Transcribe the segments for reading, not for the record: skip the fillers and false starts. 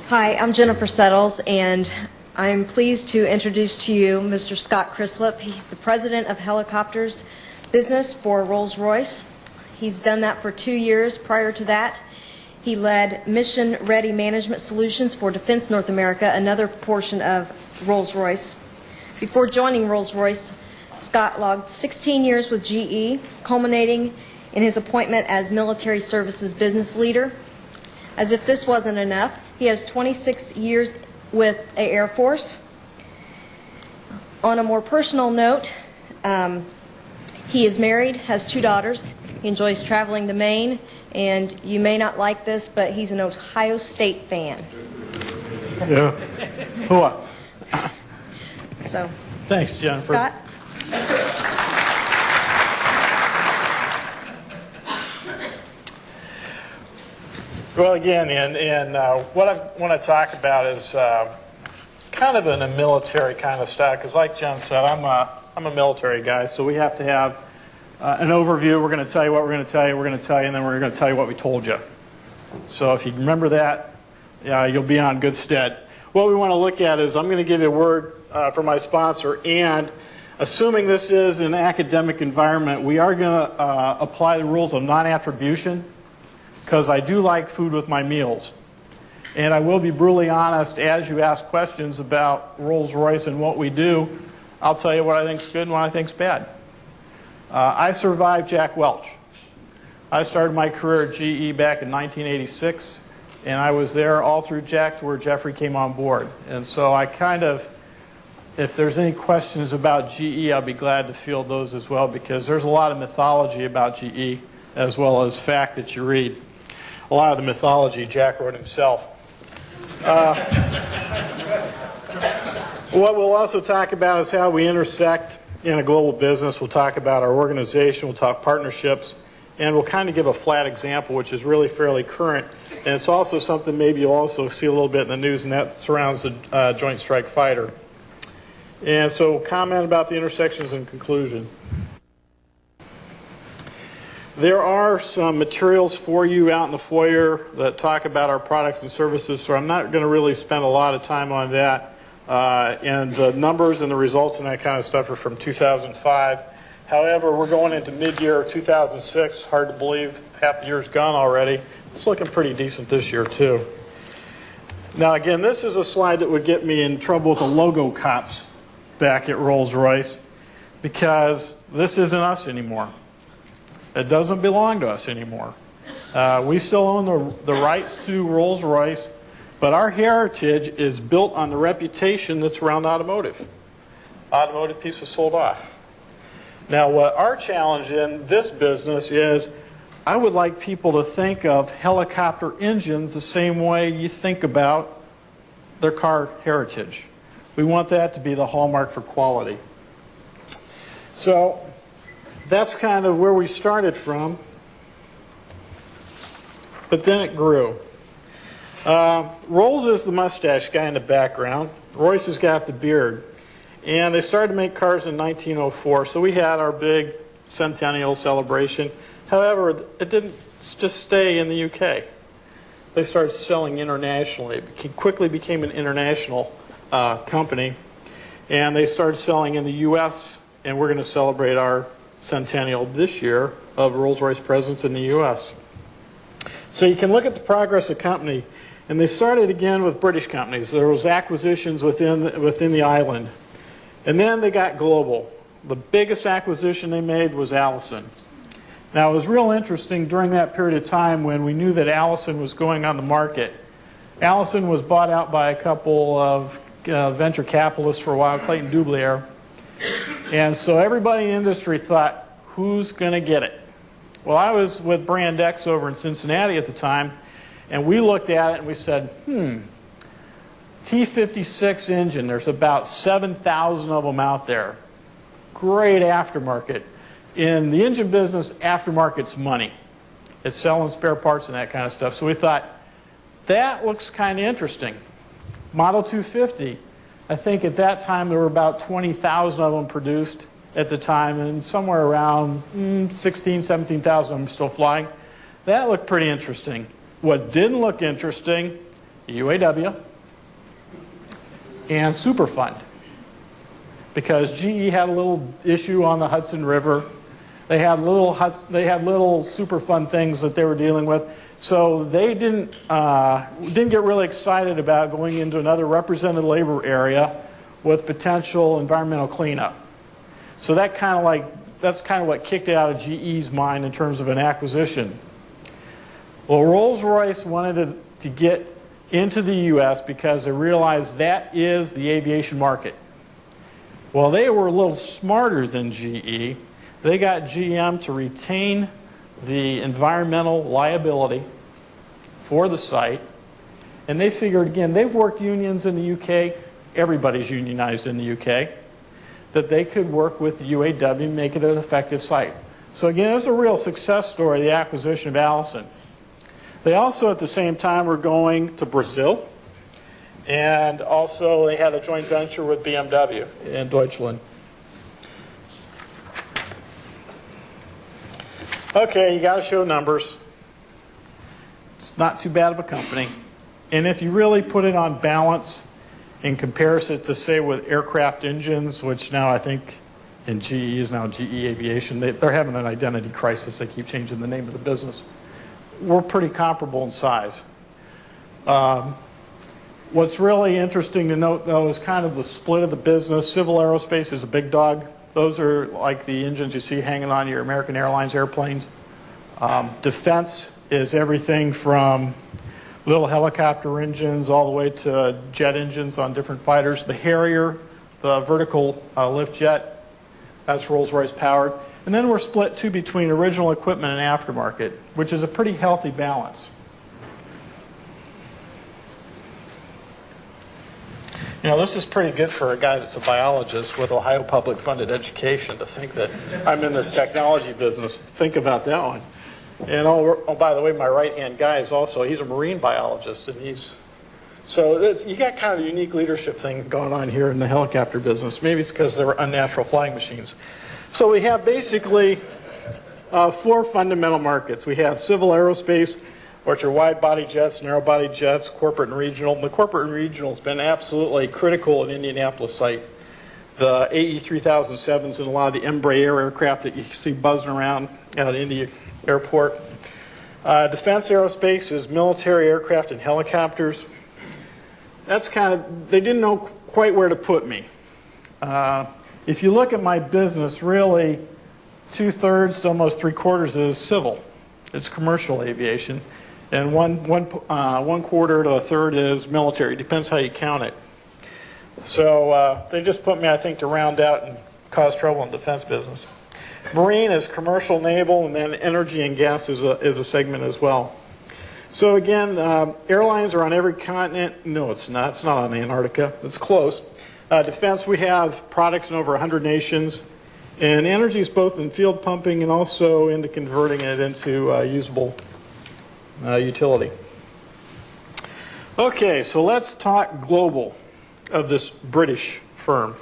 Hi, I'm Jennifer Settles, and I'm pleased to introduce to you Mr. Scott Crislip. He's the president of helicopters business for Rolls-Royce. He's done that for 2 years. Prior to that, he led Mission Ready Management Solutions for Defense North America, another portion of Rolls-Royce. Before joining Rolls-Royce, Scott logged 16 years with GE, culminating in his appointment as Military Services Business Leader. As if this wasn't enough, he has 26 years with the Air Force. On a more personal note, he is married, has 2 daughters. He enjoys traveling to Maine, and you may not like this, but he's an Ohio State fan. Yeah. What? So, thanks, Jennifer. Scott? Well, again, and what I want to talk about is kind of in a military kind of style, because like Jen said, I'm a military guy, so we have to have an overview. We're going to tell you what we're going to tell you, we're going to tell you, and then we're going to tell you what we told you. So if you remember that, you'll be on good stead. What we want to look at is I'm going to give you a word from my sponsor, and assuming this is an academic environment, we are going to apply the rules of non-attribution, because I do like food with my meals. And I will be brutally honest, as you ask questions about Rolls-Royce and what we do, I'll tell you what I think's good and what I think's bad. I survived Jack Welch. I started my career at GE back in 1986, and I was there all through Jack to where Jeffrey came on board. And so I kind of, if there's any questions about GE, I'll be glad to field those as well, because there's a lot of mythology about GE as well as fact that you read. A lot of the mythology Jack wrote himself. What we'll also talk about is how we intersect in a global business. We'll talk about our organization, we'll talk partnerships, and we'll kind of give a flat example, which is really fairly current. And it's also something maybe you'll also see a little bit in the news, and that surrounds the Joint Strike Fighter. And so we'll comment about the intersections in conclusion. There are some materials for you out in the foyer that talk about our products and services, so I'm not going to really spend a lot of time on that. And the numbers and the results and that kind of stuff are from 2005. However, we're going into mid-year 2006. Hard to believe half the year's gone already. It's looking pretty decent this year, too. Now, again, this is a slide that would get me in trouble with the logo cops back at Rolls-Royce, because this isn't us anymore. It doesn't belong to us anymore. We still own the rights to Rolls-Royce, but our heritage is built on the reputation that's around automotive. Automotive piece was sold off. Now, what our challenge in this business is, I would like people to think of helicopter engines the same way you think about their car heritage. We want that to be the hallmark for quality. So that's kind of where we started from, but then it grew. Rolls is the mustache guy in the background. Royce has got the beard. And they started to make cars in 1904, so we had our big centennial celebration. However, it didn't just stay in the UK. They started selling internationally. It quickly became an international company. And they started selling in the US, and we're going to celebrate our centennial this year of Rolls-Royce presence in the U.S. So you can look at the progress of the company, and they started again with British companies. There was acquisitions within the island, and then they got global. The biggest acquisition they made was Allison. Now, it was real interesting during that period of time when we knew that Allison was going on the market. Allison was bought out by a couple of venture capitalists for a while, Clayton Dublier. And so everybody in the industry thought, who's going to get it? Well, I was with Brand X over in Cincinnati at the time, and we looked at it and we said, T56 engine, there's about 7,000 of them out there. Great aftermarket. In the engine business, aftermarket's money. It's selling spare parts and that kind of stuff. So we thought, that looks kind of interesting. Model 250. I think at that time there were about 20,000 of them produced at the time, and somewhere around 16,000, 17,000 of them still flying. That looked pretty interesting. What didn't look interesting UAW, and Superfund. Because GE had a little issue on the Hudson River. They had little Superfund things that they were dealing with. So they didn't get really excited about going into another represented labor area with potential environmental cleanup. So that's kind of what kicked it out of GE's mind in terms of an acquisition. Well, Rolls-Royce wanted to get into the U.S. because they realized that is the aviation market. Well, they were a little smarter than GE. They got GM to retain the environmental liability for the site. And they figured, again, they've worked unions in the UK. Everybody's unionized in the UK. That they could work with the UAW and make it an effective site. So again, it was a real success story, the acquisition of Allison. They also, at the same time, were going to Brazil. And also, they had a joint venture with BMW in Deutschland. Okay, you got to show numbers. It's not too bad of a company. And if you really put it on balance and compares it to, say, with aircraft engines, which now I think in GE is now GE Aviation, they're having an identity crisis. They keep changing the name of the business. We're pretty comparable in size. What's really interesting to note, though, is kind of the split of the business. Civil aerospace is a big dog. Those are like the engines you see hanging on your American Airlines airplanes. Defense is everything from little helicopter engines all the way to jet engines on different fighters. The Harrier, the vertical lift jet, that's Rolls-Royce powered. And then we're split too between original equipment and aftermarket, which is a pretty healthy balance. You know, this is pretty good for a guy that's a biologist with Ohio public funded education to think that I'm in this technology business. Think about that one. And oh, by the way, my right-hand guy is also, he's a marine biologist, and you got kind of a unique leadership thing going on here in the helicopter business. Maybe it's because they're unnatural flying machines. So we have basically 4 fundamental markets. We have civil aerospace, which are wide-body jets, narrow-body jets, corporate and regional. The corporate and regional has been absolutely critical at Indianapolis site. The AE3007s and a lot of the Embraer aircraft that you see buzzing around out at Indy Airport. Defense aerospace is military aircraft and helicopters. That's kind of, they didn't know quite where to put me. If you look at my business, really 2/3 to almost 3/4 is civil. It's commercial aviation. And one quarter to a third is military. Depends how you count it. So they just put me, I think, to round out and cause trouble in the defense business. Marine is commercial, naval, and then energy and gas is a segment as well. So again, airlines are on every continent. No, it's not. It's not on Antarctica. It's close. Defense, we have products in over 100 nations. And energy is both in field pumping and also into converting it into usable utility. Okay, so let's talk global of this British firm.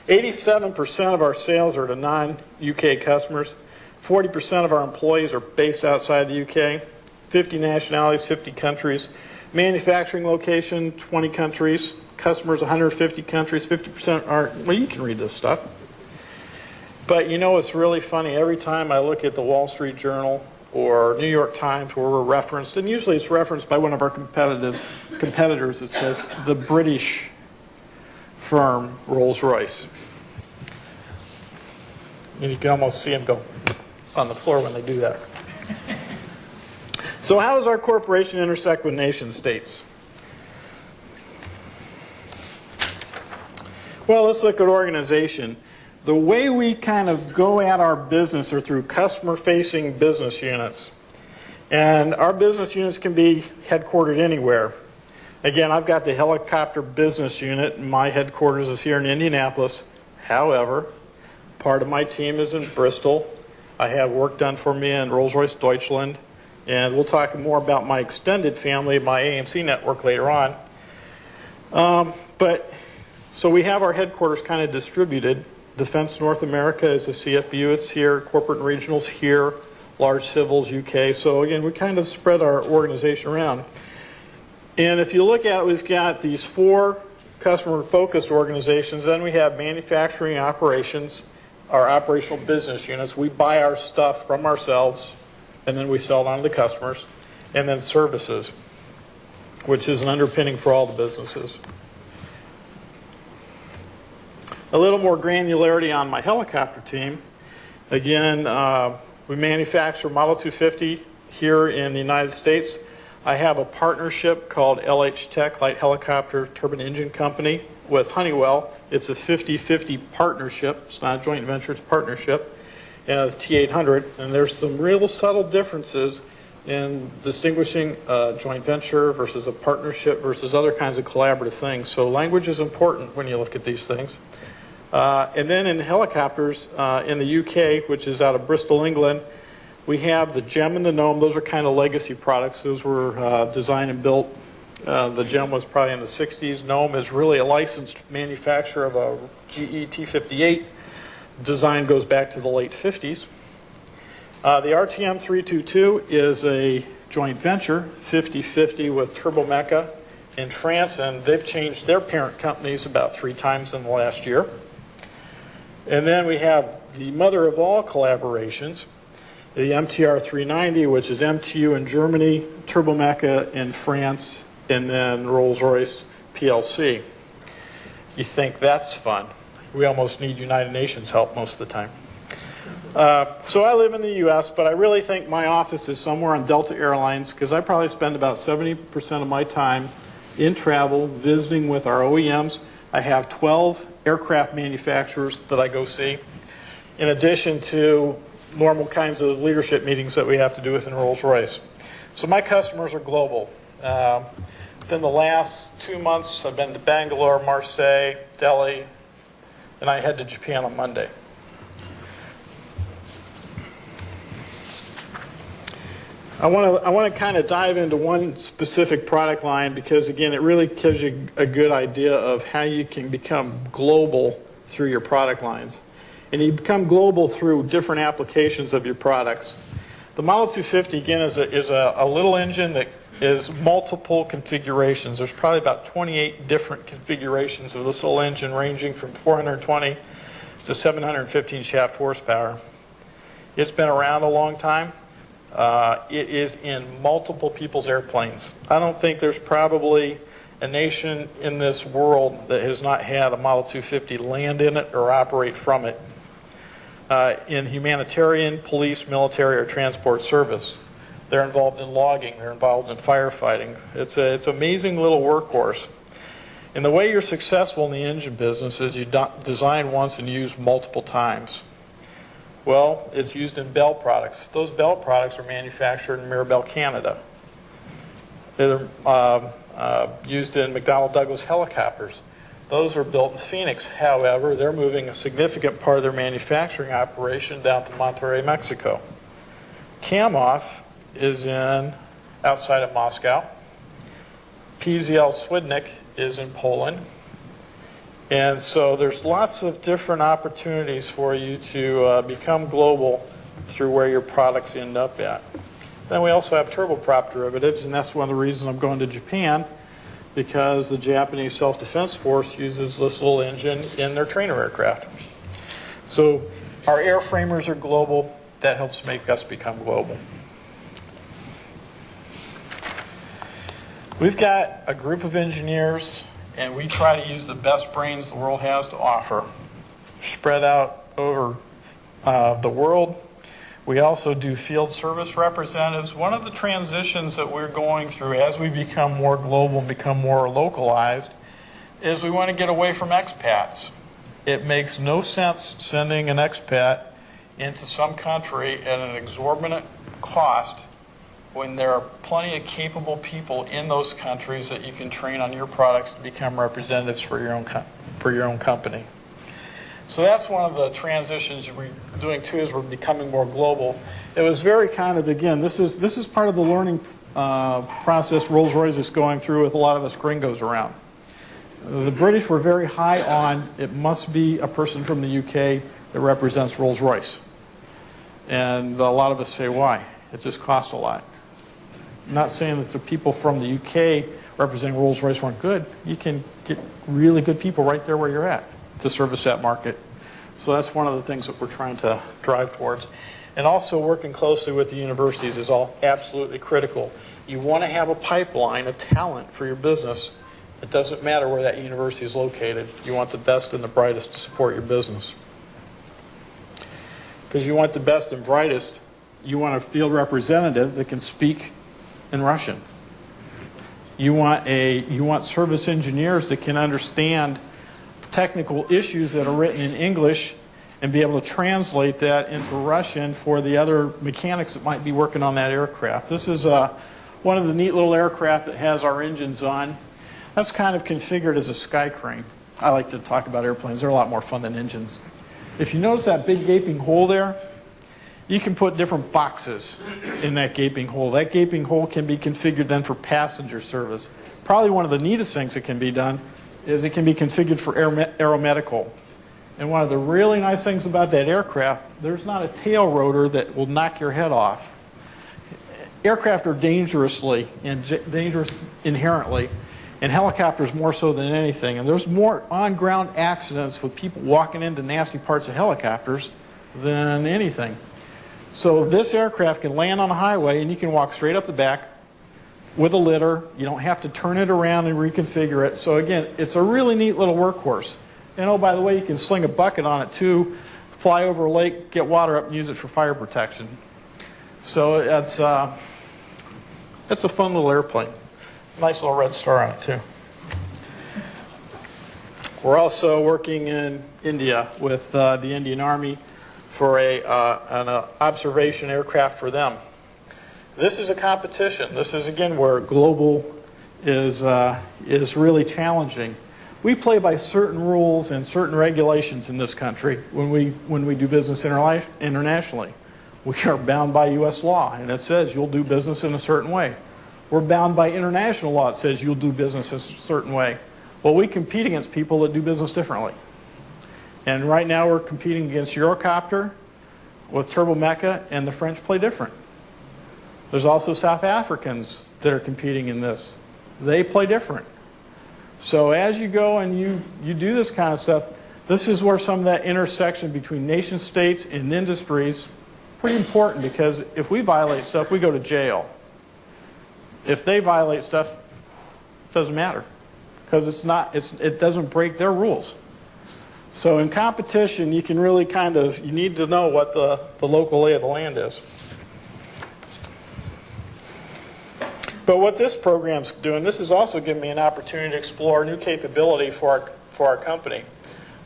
87% of our sales are to non-UK customers. 40% of our employees are based outside the UK. 50 nationalities, 50 countries. Manufacturing location, 20 countries. Customers, 150 countries. 50% are, well, you can read this stuff. But you know what's really funny? Every time I look at the Wall Street Journal or New York Times where we're referenced, and usually it's referenced by one of our competitors, it says the British firm Rolls-Royce. And you can almost see them go on the floor when they do that. So how does our corporation intersect with nation states? Well, let's look at organization. The way we kind of go at our business are through customer-facing business units. And our business units can be headquartered anywhere. Again, I've got the helicopter business unit, and my headquarters is here in Indianapolis. However, part of my team is in Bristol. I have work done for me in Rolls-Royce Deutschland. And we'll talk more about my extended family, my AMC network later on. So we have our headquarters kind of distributed. Defense North America is a CFBU. It's here. Corporate and regionals here. Large civils, UK. So again, we kind of spread our organization around. And if you look at it, we've got these 4 customer-focused organizations. Then we have manufacturing operations, our operational business units. We buy our stuff from ourselves, and then we sell it on to the customers. And then services, which is an underpinning for all the businesses. A little more granularity on my helicopter team. Again, we manufacture Model 250 here in the United States. I have a partnership called LH Tech, Light Helicopter Turbine Engine Company, with Honeywell. It's a 50-50 partnership. It's not a joint venture, it's a partnership. And the T800. And there's some real subtle differences in distinguishing a joint venture versus a partnership versus other kinds of collaborative things. So language is important when you look at these things. And then in helicopters in the UK, which is out of Bristol, England, we have the GEM and the GNOME. Those are kind of legacy products. Those were designed and built. The GEM was probably in the 60s. GNOME is really a licensed manufacturer of a GE T58. Design goes back to the late 50s. The RTM 322 is a joint venture, 50-50 with Turbomeca in France, and they've changed their parent companies about 3 times in the last year. And then we have the mother of all collaborations, the MTR 390, which is MTU in Germany, Turbomeca in France, and then Rolls-Royce PLC. You think that's fun. We almost need United Nations help most of the time. So I live in the U.S., but I really think my office is somewhere on Delta Airlines because I probably spend about 70% of my time in travel, visiting with our OEMs. I have 12 aircraft manufacturers that I go see, in addition to normal kinds of leadership meetings that we have to do within Rolls-Royce. So my customers are global. Within the last 2 months, I've been to Bangalore, Marseille, Delhi, and I head to Japan on Monday. I want to kind of dive into one specific product line because, again, it really gives you a good idea of how you can become global through your product lines. And you become global through different applications of your products. The Model 250, again, is a little engine that is multiple configurations. There's probably about 28 different configurations of this little engine, ranging from 420 to 715 shaft horsepower. It's been around a long time. It is in multiple people's airplanes. I don't think there's probably a nation in this world that has not had a Model 250 land in it or operate from it. In humanitarian, police, military, or transport service. They're involved in logging. They're involved in firefighting. It's an amazing little workhorse. And the way you're successful in the engine business is you design once and use multiple times. Well, it's used in Bell products. Those Bell products are manufactured in Mirabel, Canada. They're used in McDonnell Douglas helicopters. Those are built in Phoenix. However, they're moving a significant part of their manufacturing operation down to Monterrey, Mexico. Kamoff is outside of Moscow. PZL Swidnik is in Poland. And so there's lots of different opportunities for you to become global through where your products end up at. Then we also have turboprop derivatives, and that's one of the reasons I'm going to Japan, because the Japanese Self-Defense Force uses this little engine in their trainer aircraft. So our airframers are global. That helps make us become global. We've got a group of engineers, and we try to use the best brains the world has to offer, spread out over the world. We also do field service representatives. One of the transitions that we're going through as we become more global and become more localized is we want to get away from expats. It makes no sense sending an expat into some country at an exorbitant cost when there are plenty of capable people in those countries that you can train on your products to become representatives for your own company. So that's one of the transitions we're doing too, is we're becoming more global. It was very kind of, again, this is part of the learning process Rolls-Royce is going through with a lot of us gringos around. The British were very high on, it must be a person from the UK that represents Rolls-Royce. And a lot of us say, why? It just costs a lot. I'm not saying that the people from the UK representing Rolls-Royce weren't good. You can get really good people right there where you're at to service that market. So that's one of the things that we're trying to drive towards. And also working closely with the universities is all absolutely critical. You want to have a pipeline of talent for your business. It doesn't matter where that university is located. You want the best and the brightest to support your business. Because you want the best and brightest, you want a field representative that can speak in Russian. You want service engineers that can understand technical issues that are written in English and be able to translate that into Russian for the other mechanics that might be working on that aircraft. This is one of the neat little aircraft that has our engines on. That's kind of configured as a sky crane. I like to talk about airplanes. They're a lot more fun than engines. If you notice that big gaping hole there, you can put different boxes in that gaping hole. That gaping hole can be configured then for passenger service. Probably one of the neatest things that can be done is it can be configured for aeromedical. And one of the really nice things about that aircraft, there's not a tail rotor that will knock your head off. Aircraft are dangerous inherently, and helicopters more so than anything. And there's more on-ground accidents with people walking into nasty parts of helicopters than anything. So this aircraft can land on a highway and you can walk straight up the back with a litter. You don't have to turn it around and reconfigure it. So again, it's a really neat little workhorse. And oh, by the way, you can sling a bucket on it too, fly over a lake, get water up and use it for fire protection. So it's a fun little airplane. Nice little red star on it too. We're also working in India with the Indian Army for an observation aircraft for them. This is a competition. This is, again, where global is really challenging. We play by certain rules and certain regulations in this country when we do business internationally. We are bound by U.S. law, and it says you'll do business in a certain way. We're bound by international law. It says you'll do business in a certain way. Well, we compete against people that do business differently. And right now we're competing against Eurocopter with Turbomeca, and the French play different. There's also South Africans that are competing in this. They play different. So as you go and you do this kind of stuff, this is where some of that intersection between nation states and industries pretty important, because if we violate stuff, we go to jail. If they violate stuff, it doesn't matter, because it doesn't break their rules. So in competition, you can really you need to know what the local lay of the land is. But what this program's doing, this is also giving me an opportunity to explore new capability for our company.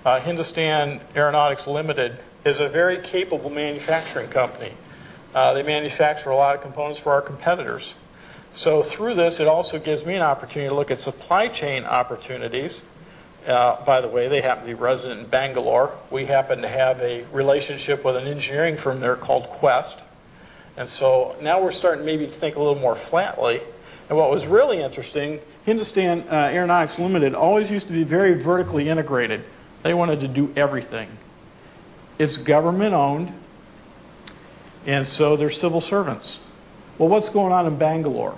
Hindustan Aeronautics Limited is a very capable manufacturing company. They manufacture a lot of components for our competitors. So through this, it also gives me an opportunity to look at supply chain opportunities. By the way, they happen to be resident in Bangalore. We happen to have a relationship with an engineering firm there called Quest. And so now we're starting maybe to think a little more flatly. And what was really interesting, Hindustan Aeronautics Limited always used to be very vertically integrated. They wanted to do everything. It's government owned, and so they're civil servants. Well, what's going on in Bangalore?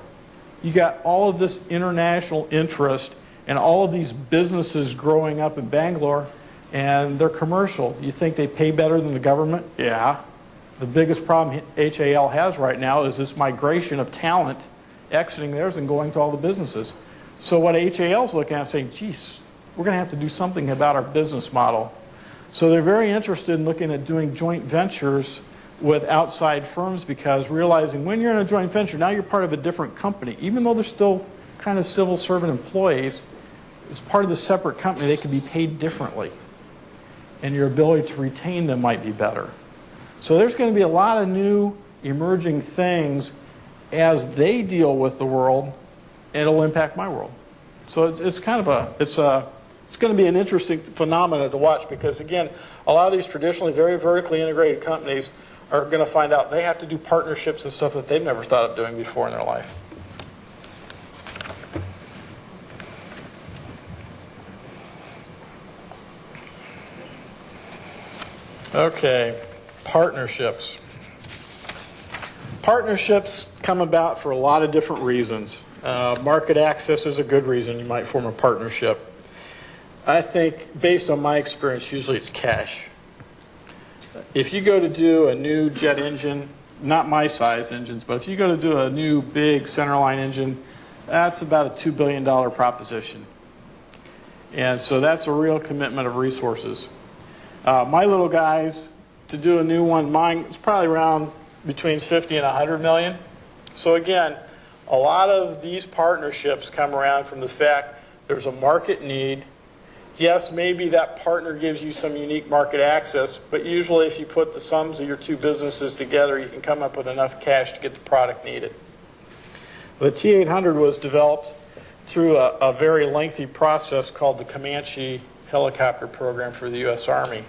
You got all of this international interest and all of these businesses growing up in Bangalore, and they're commercial. Do you think they pay better than the government? Yeah. The biggest problem HAL has right now is this migration of talent exiting theirs and going to all the businesses. So what HAL is looking at is saying, geez, we're going to have to do something about our business model. So they're very interested in looking at doing joint ventures with outside firms, because realizing when you're in a joint venture, now you're part of a different company. Even though they're still kind of civil servant employees, as part of the separate company, they can be paid differently. And your ability to retain them might be better. So there's going to be a lot of new emerging things as they deal with the world, and it'll impact my world. So it's going to be an interesting phenomenon to watch, because again, a lot of these traditionally very vertically integrated companies are going to find out they have to do partnerships and stuff that they've never thought of doing before in their life. Okay, partnerships. Partnerships come about for a lot of different reasons. Market access is a good reason you might form a partnership. I think, based on my experience, usually it's cash. If you go to do a new jet engine, not my size engines, but if you go to do a new big centerline engine, that's about a $2 billion proposition. And so that's a real commitment of resources. My little guys, to do a new one, mine is probably around between 50 and 100 million. So again, a lot of these partnerships come around from the fact there's a market need. Yes, maybe that partner gives you some unique market access, but usually if you put the sums of your two businesses together, you can come up with enough cash to get the product needed. The T-800 was developed through a very lengthy process called the Comanche helicopter program for the U.S. Army.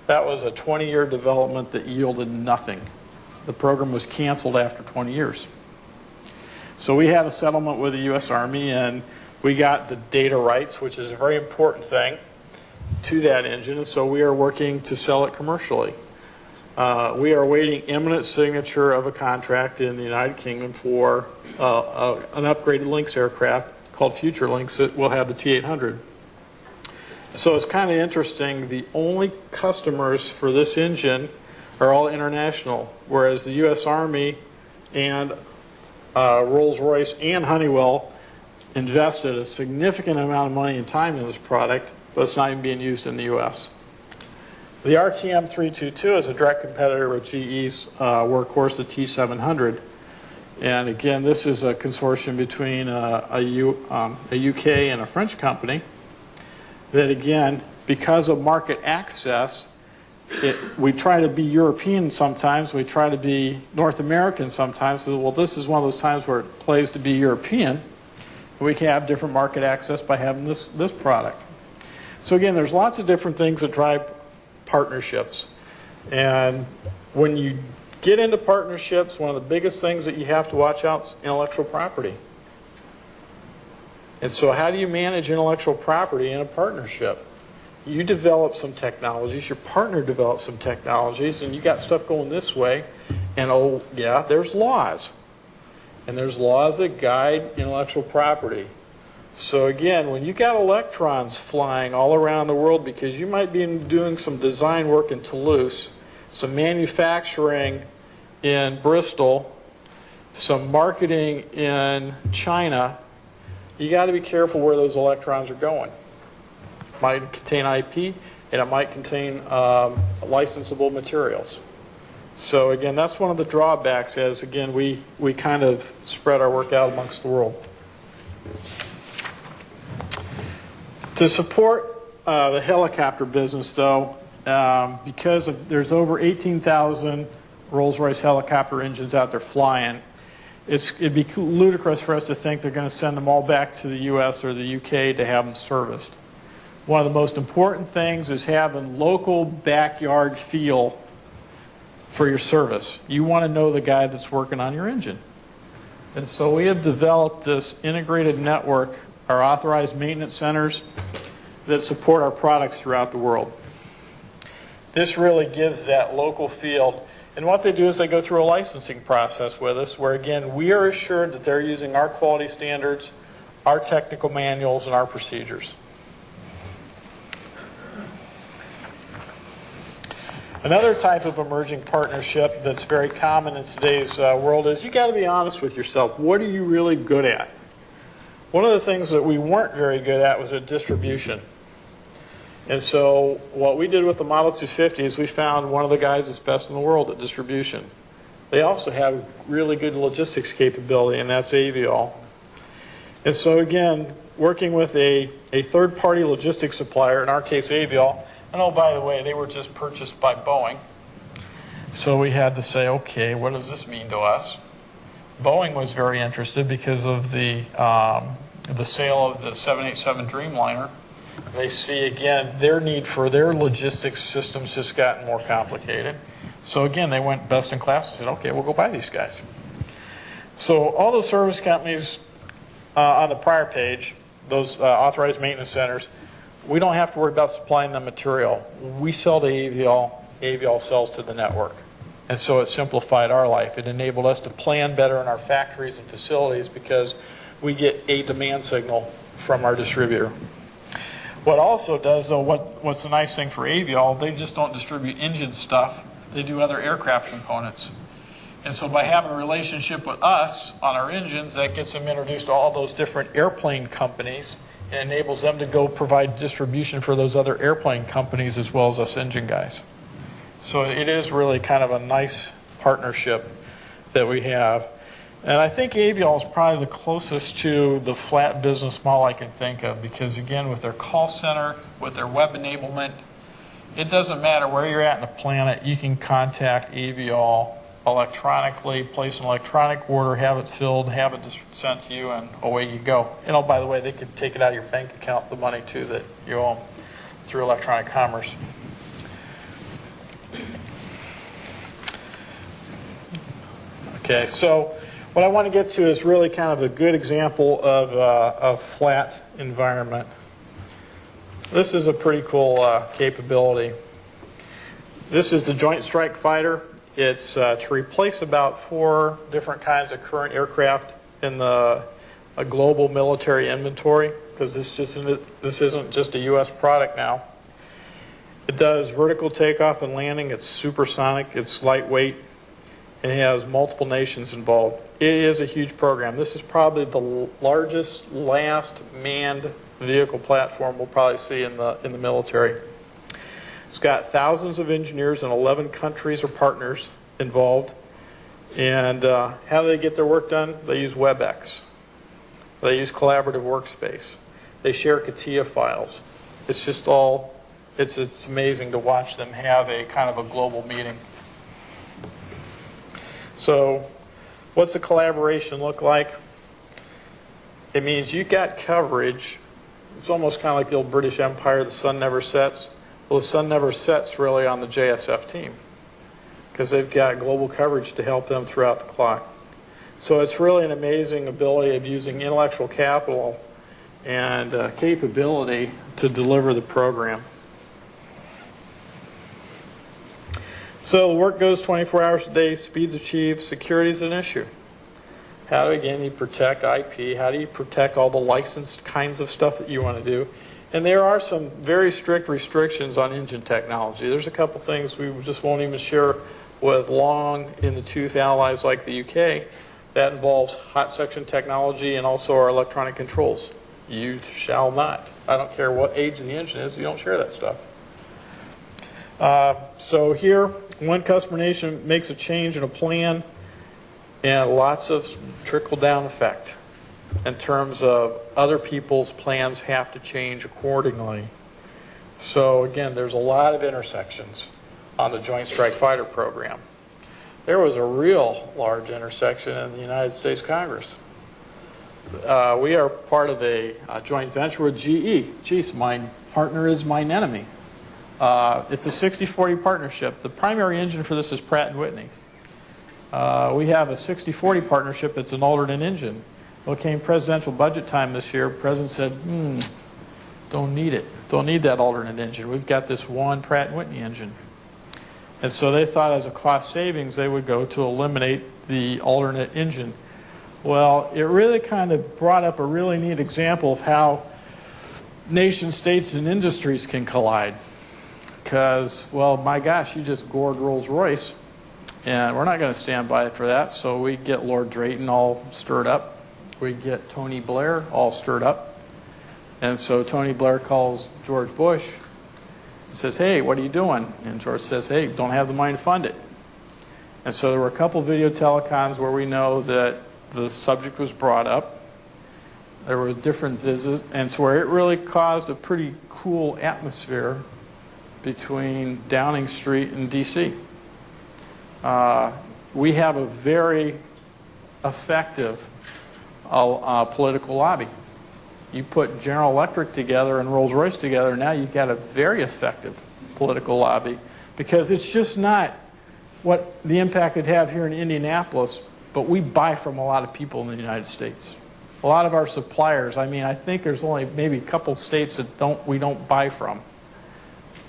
That was a 20-year development that yielded nothing. The program was canceled after 20 years. So we had a settlement with the U.S. Army, and we got the data rights, which is a very important thing, to that engine, and so we are working to sell it commercially. We are awaiting imminent signature of a contract in the United Kingdom for an upgraded Lynx aircraft called Future Lynx that will have the T-800. So it's kind of interesting. The only customers for this engine are all international, whereas the U.S. Army and Rolls-Royce and Honeywell invested a significant amount of money and time in this product, but it's not even being used in the U.S. The RTM322 is a direct competitor with GE's workhorse, the T700. And again, this is a consortium between a UK and a French company that, again, because of market access, we try to be European sometimes, we try to be North American sometimes. So, well, this is one of those times where it plays to be European. We can have different market access by having this product. So again, there's lots of different things that drive partnerships. And when you get into partnerships, one of the biggest things that you have to watch out is intellectual property. And so how do you manage intellectual property in a partnership? You develop some technologies, your partner develops some technologies, and you got stuff going this way, and oh yeah, there's laws. And there's laws that guide intellectual property. So again, when you got electrons flying all around the world because you might be doing some design work in Toulouse, some manufacturing in Bristol, some marketing in China, you got to be careful where those electrons are going. It might contain IP, and it might contain licensable materials. So again, that's one of the drawbacks as, again, we kind of spread our work out amongst the world. To support the helicopter business, though, because there's over 18,000 Rolls-Royce helicopter engines out there flying, it'd be ludicrous for us to think they're going to send them all back to the U.S. or the U.K. to have them serviced. One of the most important things is having local backyard feel for your service. You want to know the guy that's working on your engine. And so we have developed this integrated network, our authorized maintenance centers, that support our products throughout the world. This really gives that local field. And what they do is they go through a licensing process with us where, again, we are assured that they're using our quality standards, our technical manuals, and our procedures. Another type of emerging partnership that's very common in today's world is you got to be honest with yourself. What are you really good at? One of the things that we weren't very good at was at distribution. And so what we did with the Model 250 is we found one of the guys that's best in the world at distribution. They also have really good logistics capability, and that's Aviol. And so again, working with a third-party logistics supplier, in our case Aviol, and oh, by the way, they were just purchased by Boeing. So we had to say, okay, what does this mean to us? Boeing was very interested because of the sale of the 787 Dreamliner. They see, again, their need for their logistics systems just gotten more complicated. So again, they went best in class and said, okay, we'll go buy these guys. So all the service companies on the prior page, those authorized maintenance centers, we don't have to worry about supplying them material. We sell to Aviol. Aviol sells to the network. And so it simplified our life. It enabled us to plan better in our factories and facilities because we get a demand signal from our distributor. What also does, though, what's a nice thing for Aviol, they just don't distribute engine stuff. They do other aircraft components. And so by having a relationship with us on our engines, that gets them introduced to all those different airplane companies and enables them to go provide distribution for those other airplane companies as well as us engine guys. So it is really kind of a nice partnership that we have. And I think Aviol is probably the closest to the flat business model I can think of because, again, with their call center, with their web enablement, it doesn't matter where you're at in the planet, you can contact Aviol electronically, place an electronic order, have it filled, have it sent to you, and away you go. And oh, by the way, they could take it out of your bank account, the money too that you owe them through electronic commerce. Okay, so what I want to get to is really kind of a good example of a flat environment. This is a pretty cool capability. This is the Joint Strike Fighter. It's to replace about 4 different kinds of current aircraft in a global military inventory because this isn't just a U.S. product now. It does vertical takeoff and landing. It's supersonic. It's lightweight. And it has multiple nations involved. It is a huge program. This is probably the largest, last manned vehicle platform we'll probably see in the military. It's got thousands of engineers in 11 countries or partners involved. And how do they get their work done? They use WebEx. They use collaborative workspace. They share CATIA files. It's just all, it's amazing to watch them have a kind of a global meeting. So what's the collaboration look like? It means you got coverage. It's almost kind of like the old British Empire, the sun never sets. Well, the sun never sets really on the JSF team because they've got global coverage to help them throughout the clock. So it's really an amazing ability of using intellectual capital and capability to deliver the program. So the work goes 24 hours a day, speeds achieved, security is an issue. How do, again, you protect IP? How do you protect all the licensed kinds of stuff that you want to do? And there are some very strict restrictions on engine technology. There's a couple things we just won't even share with long in the tooth allies like the UK. That involves hot section technology and also our electronic controls. You shall not. I don't care what age the engine is, you don't share that stuff. So here, one customer nation makes a change in a plan and lots of trickle-down effect in terms of other people's plans have to change accordingly. So again, there's a lot of intersections on the Joint Strike Fighter program. There was a real large intersection in the United States Congress. We are part of a joint venture with GE. Geez, my partner is mine enemy. It's a 60-40 partnership. The primary engine for this is Pratt & Whitney. We have a 60-40 partnership. It's an alternate engine. When it came presidential budget time this year, the president said, don't need it. Don't need that alternate engine. We've got this one Pratt & Whitney engine. And so they thought as a cost savings, they would go to eliminate the alternate engine. Well, it really kind of brought up a really neat example of how nation states and industries can collide. Because, well, my gosh, you just gored Rolls-Royce, and we're not going to stand by for that. So we get Lord Drayton all stirred up. We get Tony Blair all stirred up. And so Tony Blair calls George Bush and says, hey, what are you doing? And George says, hey, don't have the money to fund it. And so there were a couple video telecoms where we know that the subject was brought up. There were different visits, and so where it really caused a pretty cool atmosphere between Downing Street and D.C. We have a very effective political lobby. You put General Electric together and Rolls-Royce together, now you've got a very effective political lobby because it's just not what the impact it'd have here in Indianapolis, but we buy from a lot of people in the United States. A lot of our suppliers, I mean, I think there's only maybe a couple states that we don't buy from.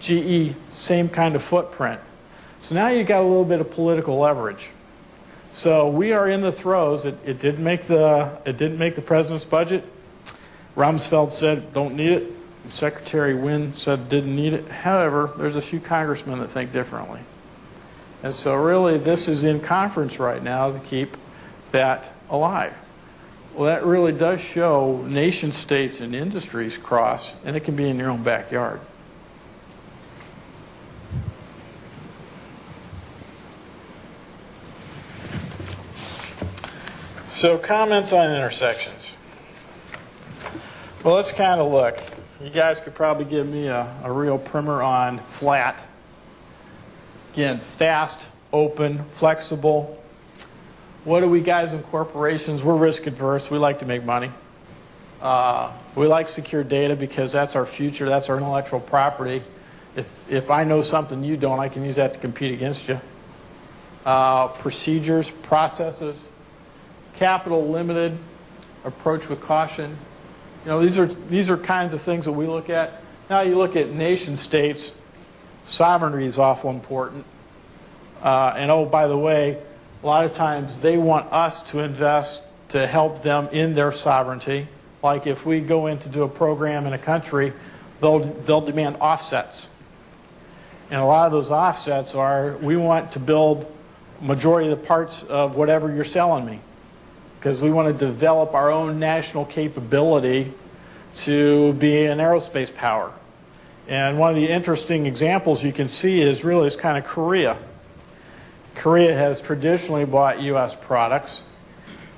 GE, same kind of footprint. So now you got a little bit of political leverage. So we are in the throes. It didn't make the president's budget. Rumsfeld said don't need it. Secretary Wynne said didn't need it. However, there's a few congressmen that think differently. And so really this is in conference right now to keep that alive. Well, that really does show nation states and industries cross, and it can be in your own backyard. So comments on intersections. Well, let's kind of look. You guys could probably give me a real primer on flat. Again, fast, open, flexible. What do we guys in corporations? We're risk adverse. We like to make money. We like secure data because that's our future. That's our intellectual property. If I know something you don't, I can use that to compete against you. Procedures, processes, capital limited, approach with caution. You know, these are kinds of things that we look at. Now you look at nation states, sovereignty is awful important. And oh, by the way, a lot of times they want us to invest to help them in their sovereignty. Like if we go in to do a program in a country, they'll demand offsets. And a lot of those offsets are, we want to build majority of the parts of whatever you're selling me, because we want to develop our own national capability to be an aerospace power. And one of the interesting examples you can see is kind of Korea. Korea has traditionally bought U.S. products.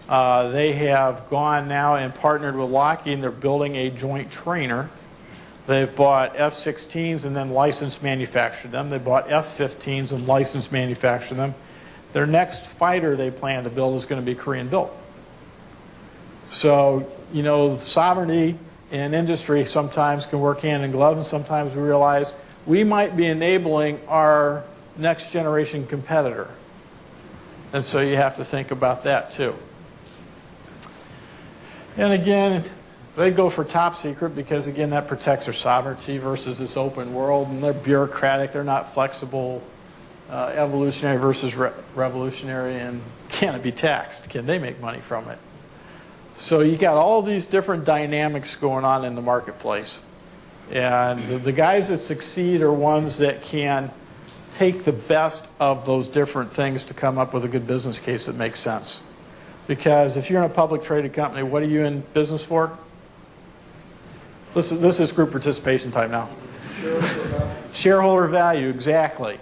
They have gone now and partnered with Lockheed, and they're building a joint trainer. They've bought F-16s and then licensed manufactured them. They bought F-15s and licensed manufactured them. Their next fighter they plan to build is going to be Korean built. So, you know, sovereignty and industry sometimes can work hand in glove, and sometimes we realize we might be enabling our next generation competitor. And so you have to think about that too. And again, they go for top secret because, again, that protects their sovereignty versus this open world, and they're bureaucratic, they're not flexible, evolutionary versus revolutionary, and can it be taxed? Can they make money from it? So you got all these different dynamics going on in the marketplace. And the guys that succeed are ones that can take the best of those different things to come up with a good business case that makes sense. Because if you're in a public traded company, what are you in business for? This is group participation time now. Shareholder value, exactly.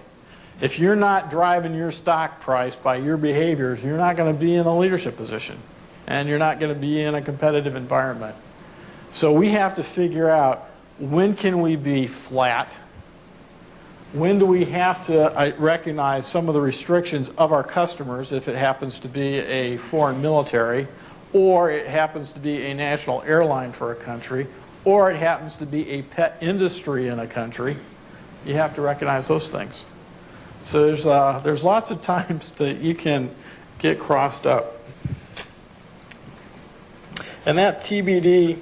If you're not driving your stock price by your behaviors, you're not going to be in a leadership position. And you're not going to be in a competitive environment. So we have to figure out, when can we be flat? When do we have to recognize some of the restrictions of our customers if it happens to be a foreign military, or it happens to be a national airline for a country, or it happens to be a pet industry in a country? You have to recognize those things. So there's lots of times that you can get crossed up. And that TBD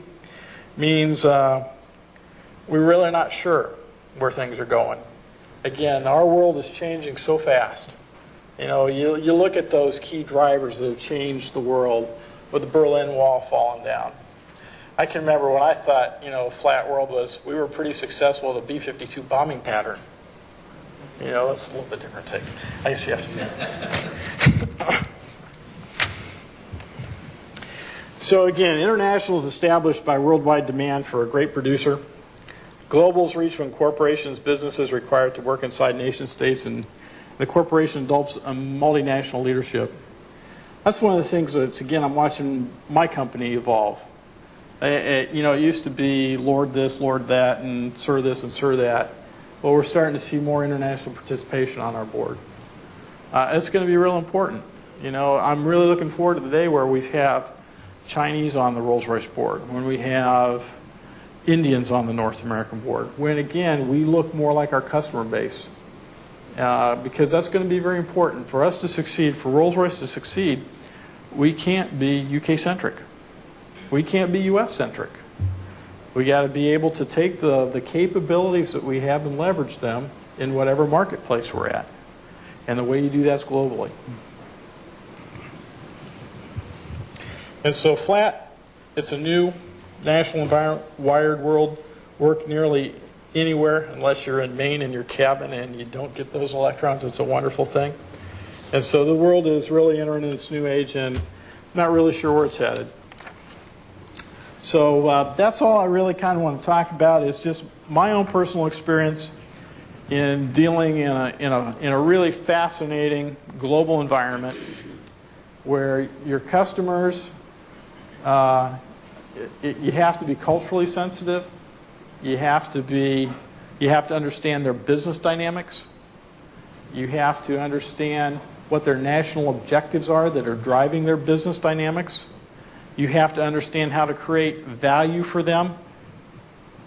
means we're really not sure where things are going. Again, our world is changing so fast. You know, you look at those key drivers that have changed the world, with the Berlin Wall falling down. I can remember when I thought, you know, flat world was, we were pretty successful with a B-52 bombing pattern. You know, that's a little bit different take. I guess you have to. So again, international is established by worldwide demand for a great producer. Global's reach when corporations, businesses required to work inside nation states, and the corporation adopts a multinational leadership. That's one of the things that's, again, I'm watching my company evolve. You know, it used to be Lord this, Lord that, and Sir this and Sir that. Well, we're starting to see more international participation on our board. It's going to be real important. You know, I'm really looking forward to the day where we have Chinese on the Rolls-Royce board, when we have Indians on the North American board, when again we look more like our customer base, because that's going to be very important for us to succeed. For Rolls-Royce to succeed, we can't be UK-centric. We can't be US-centric. We got to be able to take the capabilities that we have and leverage them in whatever marketplace we're at. And the way you do that's globally. And so flat, it's a new national wired world, work nearly anywhere unless you're in Maine in your cabin and you don't get those electrons. It's a wonderful thing. And so the world is really entering its new age and not really sure where it's headed. So that's all I really kind of want to talk about is just my own personal experience in dealing in a really fascinating global environment where your customers, you have to be culturally sensitive. You have to understand their business dynamics. You have to understand what their national objectives are that are driving their business dynamics. You have to understand how to create value for them.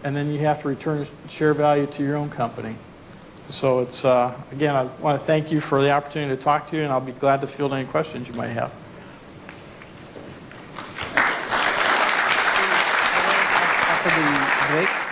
And then you have to return share value to your own company. So it's, again, I want to thank you for the opportunity to talk to you, and I'll be glad to field any questions you might have. After the break,